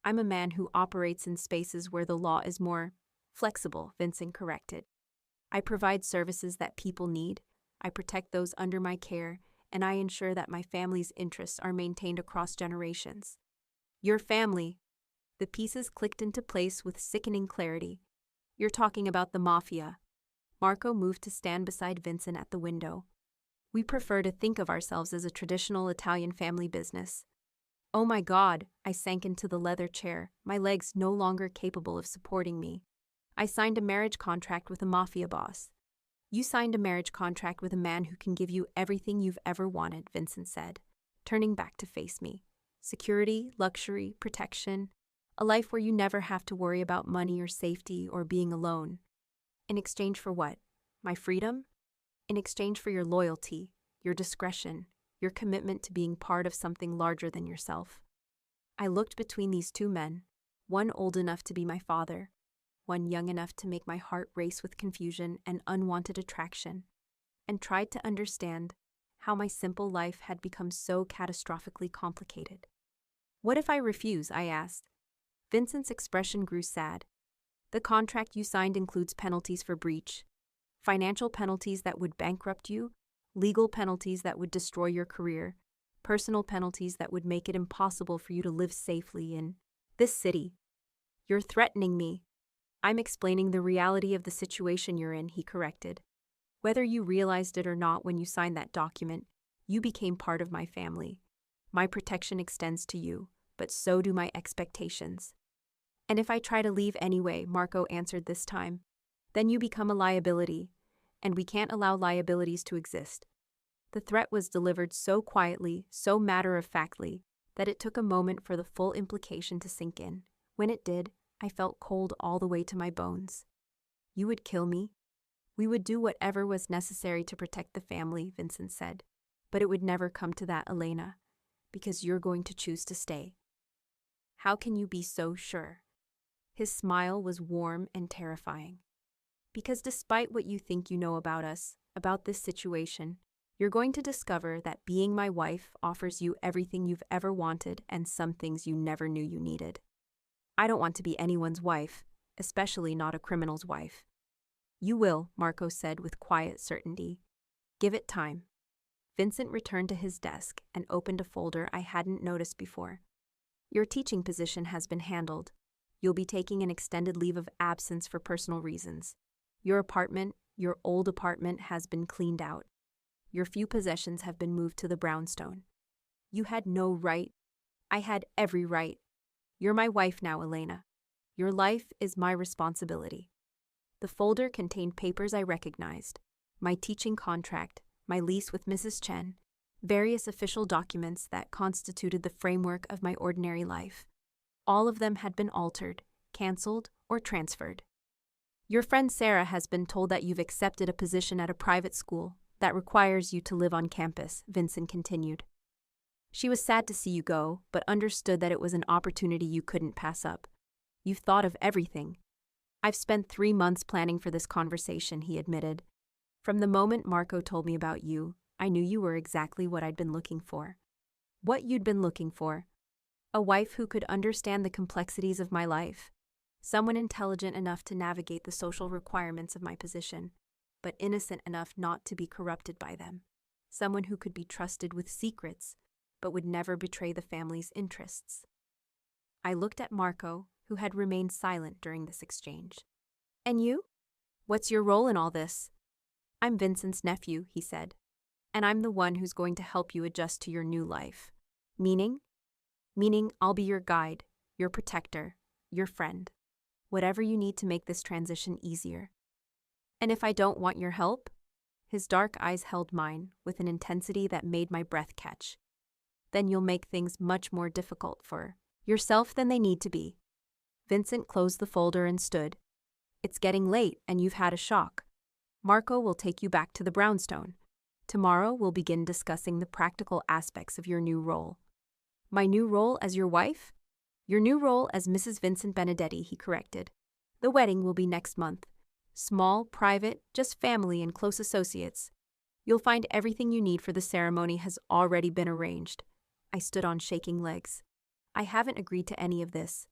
"I'm a man who operates in spaces where the law is more flexible," Vincent corrected. "I provide services that people need, I protect those under my care, and I ensure that my family's interests are maintained across generations." "Your family." The pieces clicked into place with sickening clarity. "You're talking about the Mafia." Marco moved to stand beside Vincent at the window. "We prefer to think of ourselves as a traditional Italian family business." Oh my God, I sank into the leather chair, my legs no longer capable of supporting me. I signed a marriage contract with a mafia boss. You signed a marriage contract with a man who can give you everything you've ever wanted, Vincent said, turning back to face me. Security, luxury, protection, a life where you never have to worry about money or safety or being alone. In exchange for what? My freedom? In exchange for your loyalty, your discretion, your commitment to being part of something larger than yourself. I looked between these two men, one old enough to be my father, one young enough to make my heart race with confusion and unwanted attraction, and tried to understand how my simple life had become so catastrophically complicated. What if I refuse? I asked. Vincent's expression grew sad. The contract you signed includes penalties for breach, financial penalties that would bankrupt you, legal penalties that would destroy your career, personal penalties that would make it impossible for you to live safely in this city. You're threatening me. I'm explaining the reality of the situation you're in, he corrected. Whether you realized it or not when you signed that document, you became part of my family. My protection extends to you, but so do my expectations. And if I try to leave anyway, Marco answered this time, then you become a liability, and we can't allow liabilities to exist. The threat was delivered so quietly, so matter-of-factly, that it took a moment for the full implication to sink in. When it did, I felt cold all the way to my bones. You would kill me? We would do whatever was necessary to protect the family, Vincent said. But it would never come to that, Elena, because you're going to choose to stay. How can you be so sure? His smile was warm and terrifying. Because despite what you think you know about us, about this situation, you're going to discover that being my wife offers you everything you've ever wanted and some things you never knew you needed. I don't want to be anyone's wife, especially not a criminal's wife. You will, Marco said with quiet certainty. Give it time. Vincent returned to his desk and opened a folder I hadn't noticed before. Your teaching position has been handled. You'll be taking an extended leave of absence for personal reasons. Your apartment, your old apartment, has been cleaned out. Your few possessions have been moved to the brownstone. You had no right. I had every right. You're my wife now, Elena. Your life is my responsibility. The folder contained papers I recognized, my teaching contract, my lease with Mrs. Chen, various official documents that constituted the framework of my ordinary life. All of them had been altered, canceled, or transferred. Your friend Sarah has been told that you've accepted a position at a private school that requires you to live on campus, Vincent continued. She was sad to see you go, but understood that it was an opportunity you couldn't pass up. You've thought of everything. I've spent 3 months planning for this conversation, he admitted. From the moment Marco told me about you, I knew you were exactly what I'd been looking for. What you'd been looking for. A wife who could understand the complexities of my life. Someone intelligent enough to navigate the social requirements of my position, but innocent enough not to be corrupted by them. Someone who could be trusted with secrets, but would never betray the family's interests. I looked at Marco, who had remained silent during this exchange. And you? What's your role in all this? I'm Vincent's nephew, he said, and I'm the one who's going to help you adjust to your new life. Meaning? Meaning I'll be your guide, your protector, your friend. Whatever you need to make this transition easier. And if I don't want your help? His dark eyes held mine with an intensity that made my breath catch. Then you'll make things much more difficult for yourself than they need to be. Vincent closed the folder and stood. It's getting late and you've had a shock. Marco will take you back to the brownstone. Tomorrow we'll begin discussing the practical aspects of your new role. My new role as your wife? Your new role as Mrs. Vincent Benedetti, he corrected. The wedding will be next month. Small, private, just family and close associates. You'll find everything you need for the ceremony has already been arranged. I stood on shaking legs. I haven't agreed to any of this.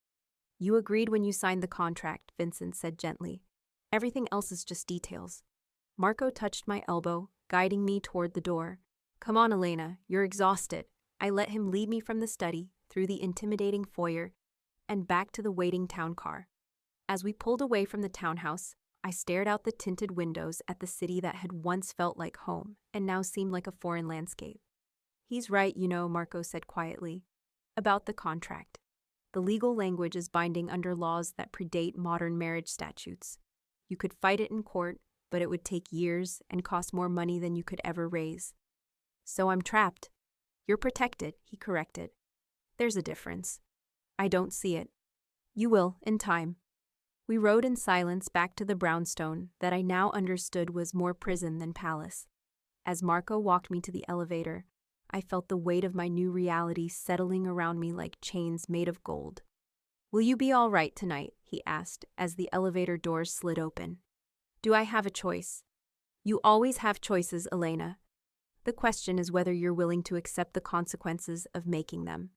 You agreed when you signed the contract, Vincent said gently. Everything else is just details. Marco touched my elbow, guiding me toward the door. Come on, Elena, you're exhausted. I let him lead me from the study, through the intimidating foyer, and back to the waiting town car. As we pulled away from the townhouse, I stared out the tinted windows at the city that had once felt like home and now seemed like a foreign landscape. He's right, Marco said quietly. About the contract. The legal language is binding under laws that predate modern marriage statutes. You could fight it in court, but it would take years and cost more money than you could ever raise. So I'm trapped. You're protected, he corrected. There's a difference. I don't see it. You will, in time. We rode in silence back to the brownstone that I now understood was more prison than palace. As Marco walked me to the elevator, I felt the weight of my new reality settling around me like chains made of gold. Will you be all right tonight? He asked as the elevator doors slid open. Do I have a choice? You always have choices, Elena. The question is whether you're willing to accept the consequences of making them.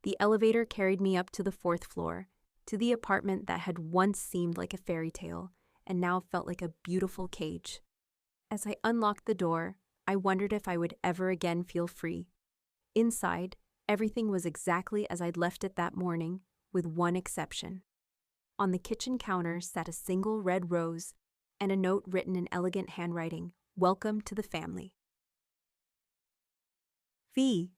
The elevator carried me up to the 4th floor, to the apartment that had once seemed like a fairy tale and now felt like a beautiful cage. As I unlocked the door, I wondered if I would ever again feel free. Inside, everything was exactly as I'd left it that morning, with one exception. On the kitchen counter sat a single red rose and a note written in elegant handwriting, "Welcome to the family." V.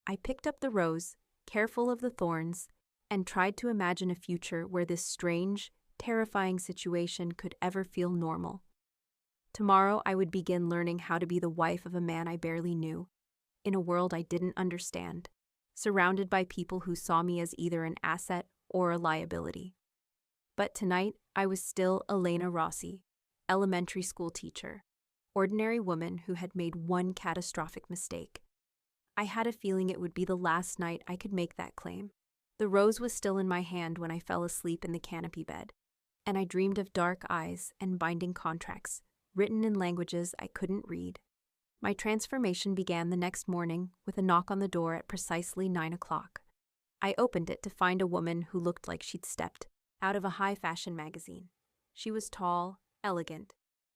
I picked up the rose, careful of the thorns, and tried to imagine a future where this strange, terrifying situation could ever feel normal. Tomorrow I would begin learning how to be the wife of a man I barely knew, in a world I didn't understand, surrounded by people who saw me as either an asset or a liability. But tonight I was still Elena Rossi, elementary school teacher, ordinary woman who had made one catastrophic mistake. I had a feeling it would be the last night I could make that claim. The rose was still in my hand when I fell asleep in the canopy bed, and I dreamed of dark eyes and binding contracts, written in languages I couldn't read. My transformation began the next morning with a knock on the door at precisely 9 o'clock. I opened it to find a woman who looked like she'd stepped out of a high-fashion magazine. She was tall, elegant,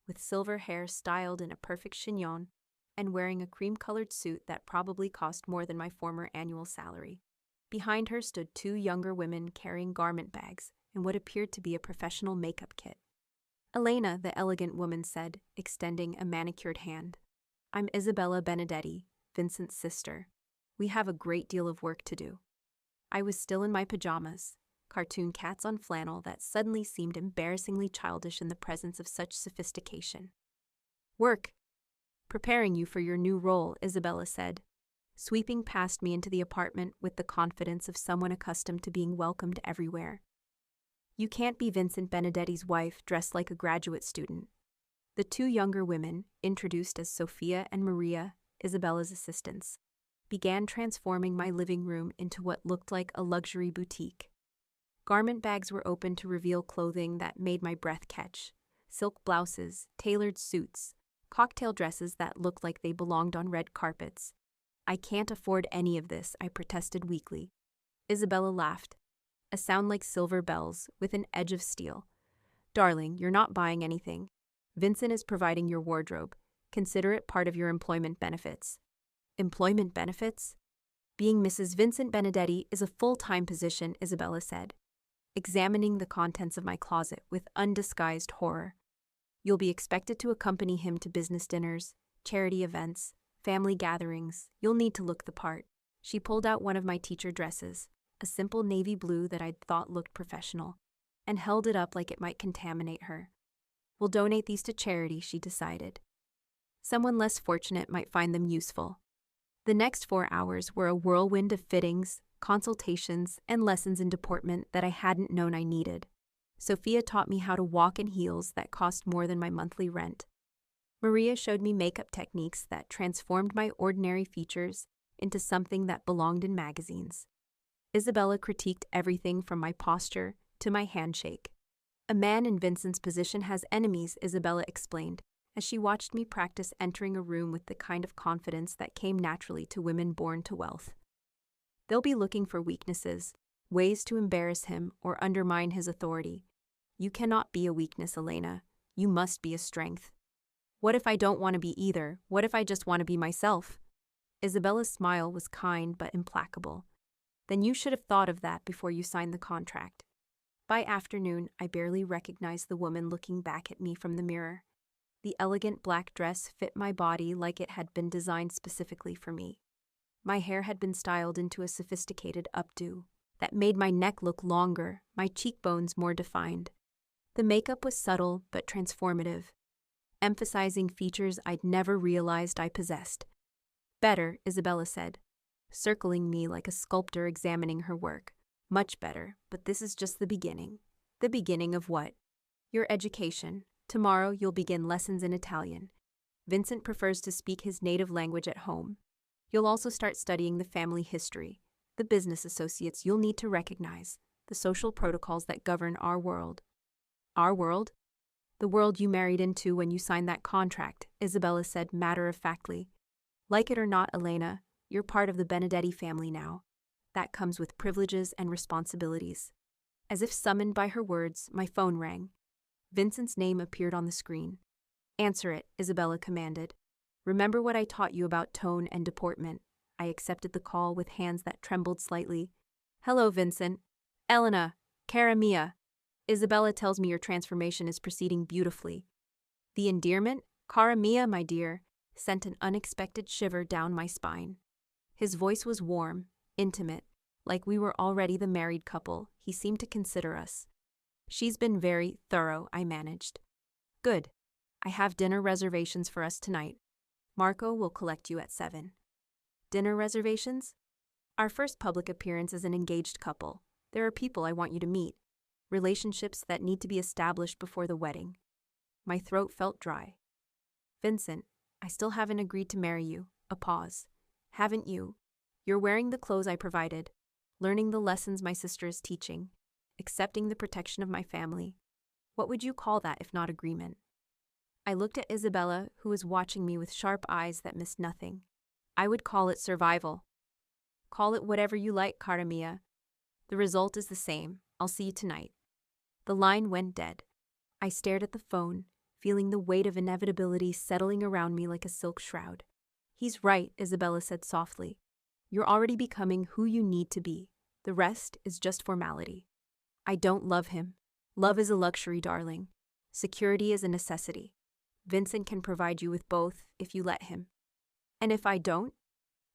with silver hair styled in a perfect chignon, and wearing a cream-colored suit that probably cost more than my former annual salary. Behind her stood 2 younger women carrying garment bags and what appeared to be a professional makeup kit. Elena, the elegant woman said, extending a manicured hand. I'm Isabella Benedetti, Vincent's sister. We have a great deal of work to do. I was still in my pajamas, cartoon cats on flannel that suddenly seemed embarrassingly childish in the presence of such sophistication. Work. Preparing you for your new role, Isabella said, sweeping past me into the apartment with the confidence of someone accustomed to being welcomed everywhere. You can't be Vincent Benedetti's wife dressed like a graduate student. The 2 younger women, introduced as Sophia and Maria, Isabella's assistants, began transforming my living room into what looked like a luxury boutique. Garment bags were opened to reveal clothing that made my breath catch: silk blouses, tailored suits, cocktail dresses that looked like they belonged on red carpets. I can't afford any of this, I protested weakly. Isabella laughed, a sound like silver bells with an edge of steel. Darling, you're not buying anything. Vincent is providing your wardrobe. Consider it part of your employment benefits. Employment benefits? Being Mrs. Vincent Benedetti is a full-time position, Isabella said, examining the contents of my closet with undisguised horror. You'll be expected to accompany him to business dinners, charity events, family gatherings. You'll need to look the part. She pulled out one of my teacher dresses, a simple navy blue that I'd thought looked professional, and held it up like it might contaminate her. We'll donate these to charity, she decided. Someone less fortunate might find them useful. The next 4 hours were a whirlwind of fittings, consultations, and lessons in deportment that I hadn't known I needed. Sophia taught me how to walk in heels that cost more than my monthly rent. Maria showed me makeup techniques that transformed my ordinary features into something that belonged in magazines. Isabella critiqued everything from my posture to my handshake. A man in Vincent's position has enemies, Isabella explained, as she watched me practice entering a room with the kind of confidence that came naturally to women born to wealth. They'll be looking for weaknesses, ways to embarrass him or undermine his authority. You cannot be a weakness, Elena. You must be a strength. What if I don't want to be either? What if I just want to be myself? Isabella's smile was kind but implacable. Then you should have thought of that before you signed the contract. By afternoon, I barely recognized the woman looking back at me from the mirror. The elegant black dress fit my body like it had been designed specifically for me. My hair had been styled into a sophisticated updo that made my neck look longer, my cheekbones more defined. The makeup was subtle but transformative, emphasizing features I'd never realized I possessed. "Better," Isabella said, circling me like a sculptor examining her work. "Much better, but this is just the beginning." "The beginning of what?" "Your education. Tomorrow you'll begin lessons in Italian. Vincent prefers to speak his native language at home. You'll also start studying the family history, the business associates you'll need to recognize, the social protocols that govern our world." "Our world?" "The world you married into when you signed that contract," Isabella said matter-of-factly. "Like it or not, Elena, you're part of the Benedetti family now. That comes with privileges and responsibilities." As if summoned by her words, my phone rang. Vincent's name appeared on the screen. "Answer it," Isabella commanded. "Remember what I taught you about tone and deportment." I accepted the call with hands that trembled slightly. "Hello, Vincent. Elena, cara mia. Isabella tells me your transformation is proceeding beautifully." The endearment, "cara mia, my dear," sent an unexpected shiver down my spine. His voice was warm, intimate, like we were already the married couple he seemed to consider us. "She's been very thorough," I managed. "Good. I have dinner reservations for us tonight. Marco will collect you at 7. "Dinner reservations?" "Our first public appearance as an engaged couple. There are people I want you to meet. Relationships that need to be established before the wedding." My throat felt dry. "Vincent, I still haven't agreed to marry you." A pause. "Haven't you? You're wearing the clothes I provided, learning the lessons my sister is teaching, accepting the protection of my family. What would you call that if not agreement?" I looked at Isabella, who was watching me with sharp eyes that missed nothing. "I would call it survival." "Call it whatever you like, cara mia. The result is the same. I'll see you tonight." The line went dead. I stared at the phone, feeling the weight of inevitability settling around me like a silk shroud. "He's right," Isabella said softly. "You're already becoming who you need to be. The rest is just formality." "I don't love him. Love is a luxury, darling. Security is a necessity. Vincent can provide you with both if you let him." "And if I don't?"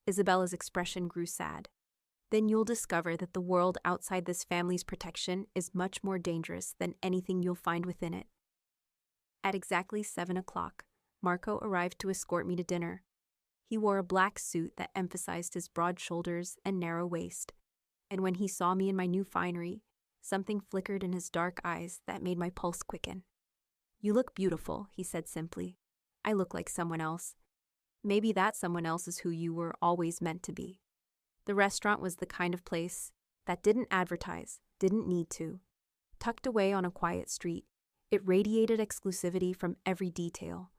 Isabella's expression grew sad. "Then you'll discover that the world outside this family's protection is much more dangerous than anything you'll find within it." At exactly 7 o'clock, Marco arrived to escort me to dinner. He wore a black suit that emphasized his broad shoulders and narrow waist, and when he saw me in my new finery, something flickered in his dark eyes that made my pulse quicken. "You look beautiful," he said simply. "I look like someone else. Maybe that someone else is who you were always meant to be." The restaurant was the kind of place that didn't advertise, didn't need to. Tucked away on a quiet street, it radiated exclusivity from every detail.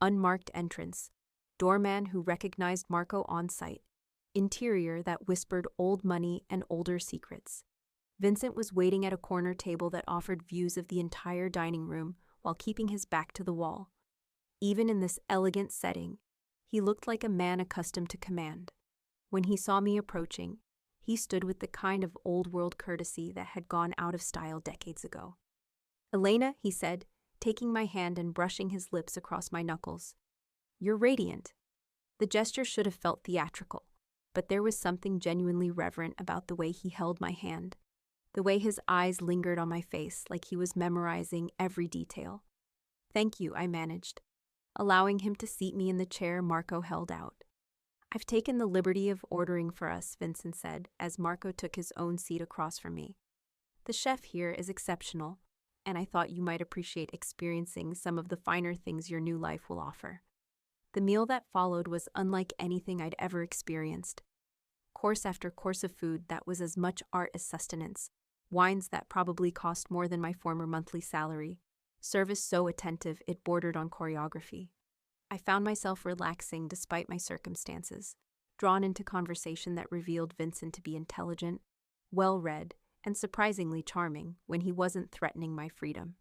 Unmarked entrance, doorman who recognized Marco on sight, interior that whispered old money and older secrets. Vincent was waiting at a corner table that offered views of the entire dining room while keeping his back to the wall. Even in this elegant setting, he looked like a man accustomed to command. When he saw me approaching, he stood with the kind of old-world courtesy that had gone out of style decades ago. "Elena," he said, taking my hand and brushing his lips across my knuckles. "You're radiant." The gesture should have felt theatrical, but there was something genuinely reverent about the way he held my hand, the way his eyes lingered on my face like he was memorizing every detail. "Thank you," I managed, allowing him to seat me in the chair Marco held out. "I've taken the liberty of ordering for us," Vincent said, as Marco took his own seat across from me. "The chef here is exceptional, and I thought you might appreciate experiencing some of the finer things your new life will offer." The meal that followed was unlike anything I'd ever experienced. Course after course of food that was as much art as sustenance, wines that probably cost more than my former monthly salary, service so attentive it bordered on choreography. I found myself relaxing despite my circumstances, drawn into conversation that revealed Vincent to be intelligent, well-read, and surprisingly charming when he wasn't threatening my freedom.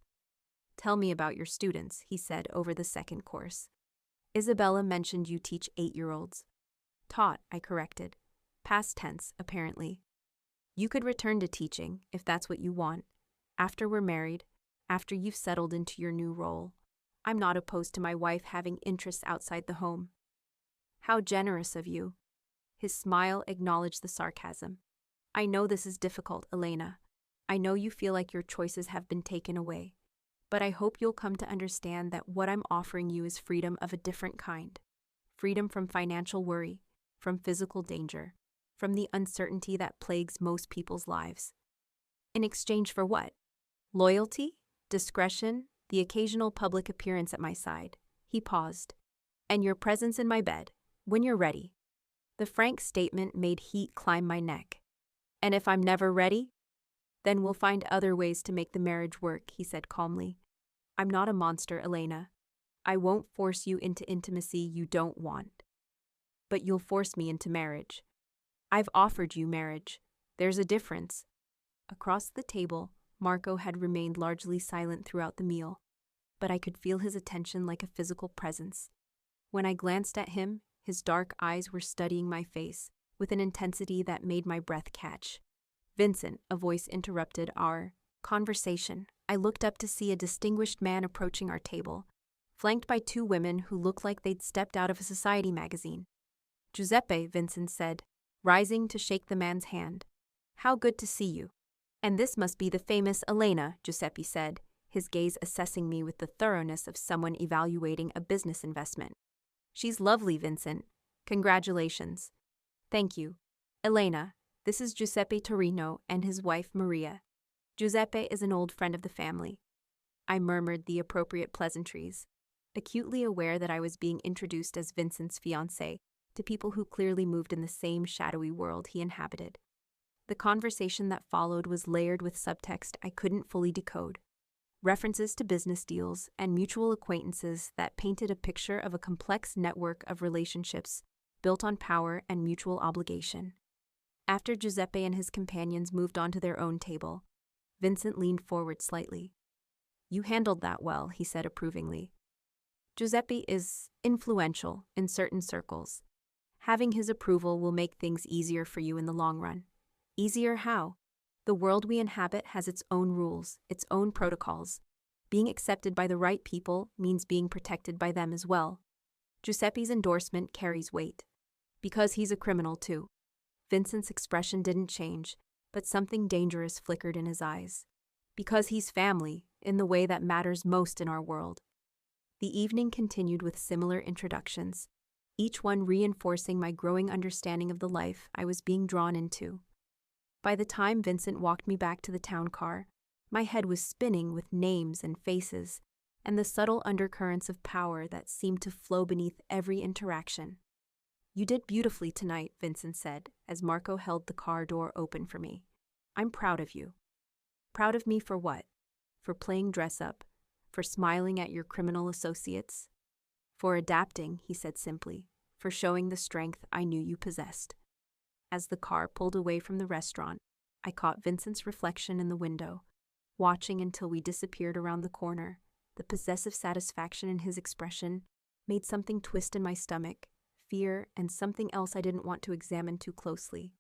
"Tell me about your students," he said over the second course. "Isabella mentioned you teach 8-year-olds. "Taught," I corrected. Past tense, apparently. "You could return to teaching, if that's what you want. After we're married, after you've settled into your new role. I'm not opposed to my wife having interests outside the home." "How generous of you." His smile acknowledged the sarcasm. I know this is difficult, Elena. I know you feel like your choices have been taken away. But I hope you'll come to understand that what I'm offering you is freedom of a different kind. Freedom from financial worry, from physical danger, from the uncertainty that plagues most people's lives. In exchange for what? Loyalty? Discretion? The occasional public appearance at my side. He paused. And your presence in my bed, when you're ready. The frank statement made heat climb my neck. And if I'm never ready? Then we'll find other ways to make the marriage work, he said calmly. I'm not a monster, Elena. I won't force you into intimacy you don't want. But you'll force me into marriage. I've offered you marriage. There's a difference. Across the table, Marco had remained largely silent throughout the meal, but I could feel his attention like a physical presence. When I glanced at him, his dark eyes were studying my face with an intensity that made my breath catch. Vincent, a voice interrupted our conversation. I looked up to see a distinguished man approaching our table, flanked by two women who looked like they'd stepped out of a society magazine. Giuseppe, Vincent said, rising to shake the man's hand. How good to see you. And this must be the famous Elena, Giuseppe said, his gaze assessing me with the thoroughness of someone evaluating a business investment. She's lovely, Vincent. Congratulations. Thank you. Elena, this is Giuseppe Torino and his wife Maria. Giuseppe is an old friend of the family. I murmured the appropriate pleasantries, acutely aware that I was being introduced as Vincent's fiancée to people who clearly moved in the same shadowy world he inhabited. The conversation that followed was layered with subtext I couldn't fully decode. References to business deals and mutual acquaintances that painted a picture of a complex network of relationships built on power and mutual obligation. After Giuseppe and his companions moved on to their own table, Vincent leaned forward slightly. You handled that well, he said approvingly. Giuseppe is influential in certain circles. Having his approval will make things easier for you in the long run. Easier how? The world we inhabit has its own rules, its own protocols. Being accepted by the right people means being protected by them as well. Giuseppe's endorsement carries weight. Because he's a criminal too. Vincent's expression didn't change, but something dangerous flickered in his eyes. Because he's family, in the way that matters most in our world. The evening continued with similar introductions, each one reinforcing my growing understanding of the life I was being drawn into. By the time Vincent walked me back to the town car, my head was spinning with names and faces, and the subtle undercurrents of power that seemed to flow beneath every interaction. You did beautifully tonight, Vincent said, as Marco held the car door open for me. I'm proud of you. Proud of me for what? For playing dress-up? For smiling at your criminal associates? For adapting, he said simply, for showing the strength I knew you possessed. As the car pulled away from the restaurant, I caught Vincent's reflection in the window, watching until we disappeared around the corner. The possessive satisfaction in his expression made something twist in my stomach, fear, and something else I didn't want to examine too closely.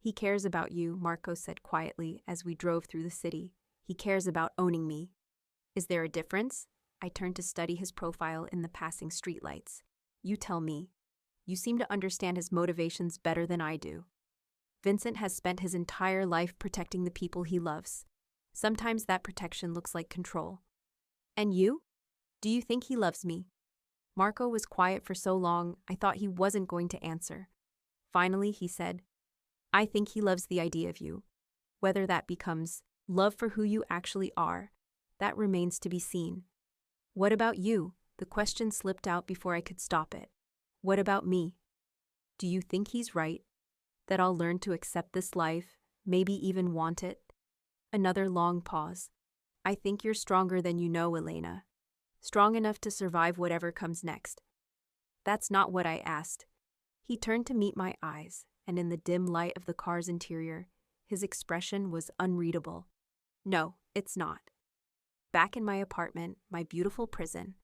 He cares about you, Marco said quietly as we drove through the city. He cares about owning me. Is there a difference? I turned to study his profile in the passing streetlights. You tell me. You seem to understand his motivations better than I do. Vincent has spent his entire life protecting the people he loves. Sometimes that protection looks like control. And you? Do you think he loves me? Marco was quiet for so long, I thought he wasn't going to answer. Finally, he said, I think he loves the idea of you. Whether that becomes love for who you actually are, that remains to be seen. What about you? The question slipped out before I could stop it. What about me? Do you think he's right? That I'll learn to accept this life, maybe even want it? Another long pause. I think you're stronger than you know, Elena. Strong enough to survive whatever comes next. That's not what I asked. He turned to meet my eyes, and in the dim light of the car's interior, his expression was unreadable. No, it's not. Back in my apartment, my beautiful prison,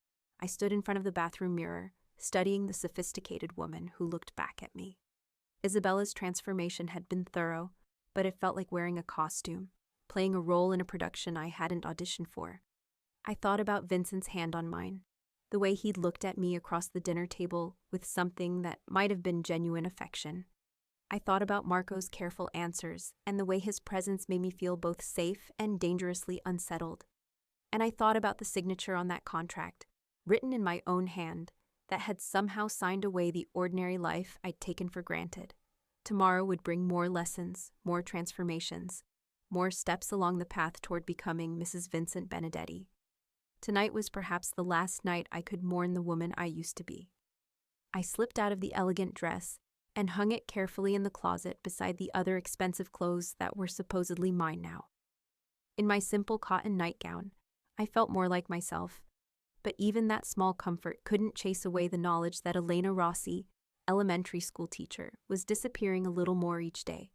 I stood in front of the bathroom mirror, studying the sophisticated woman who looked back at me. Isabella's transformation had been thorough, but it felt like wearing a costume, playing a role in a production I hadn't auditioned for. I thought about Vincent's hand on mine, the way he'd looked at me across the dinner table with something that might have been genuine affection. I thought about Marco's careful answers and the way his presence made me feel both safe and dangerously unsettled. And I thought about the signature on that contract, written in my own hand, that had somehow signed away the ordinary life I'd taken for granted. Tomorrow would bring more lessons, more transformations, more steps along the path toward becoming Mrs. Vincent Benedetti. Tonight was perhaps the last night I could mourn the woman I used to be. I slipped out of the elegant dress and hung it carefully in the closet beside the other expensive clothes that were supposedly mine now. In my simple cotton nightgown, I felt more like myself, but even that small comfort couldn't chase away the knowledge that Elena Rossi, elementary school teacher, was disappearing a little more each day.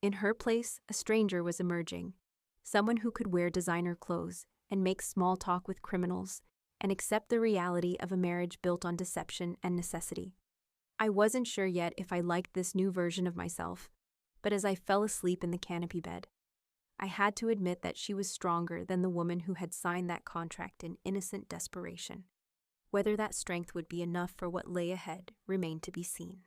In her place, a stranger was emerging, someone who could wear designer clothes and make small talk with criminals and accept the reality of a marriage built on deception and necessity. I wasn't sure yet if I liked this new version of myself, but as I fell asleep in the canopy bed, I had to admit that she was stronger than the woman who had signed that contract in innocent desperation. Whether that strength would be enough for what lay ahead remained to be seen.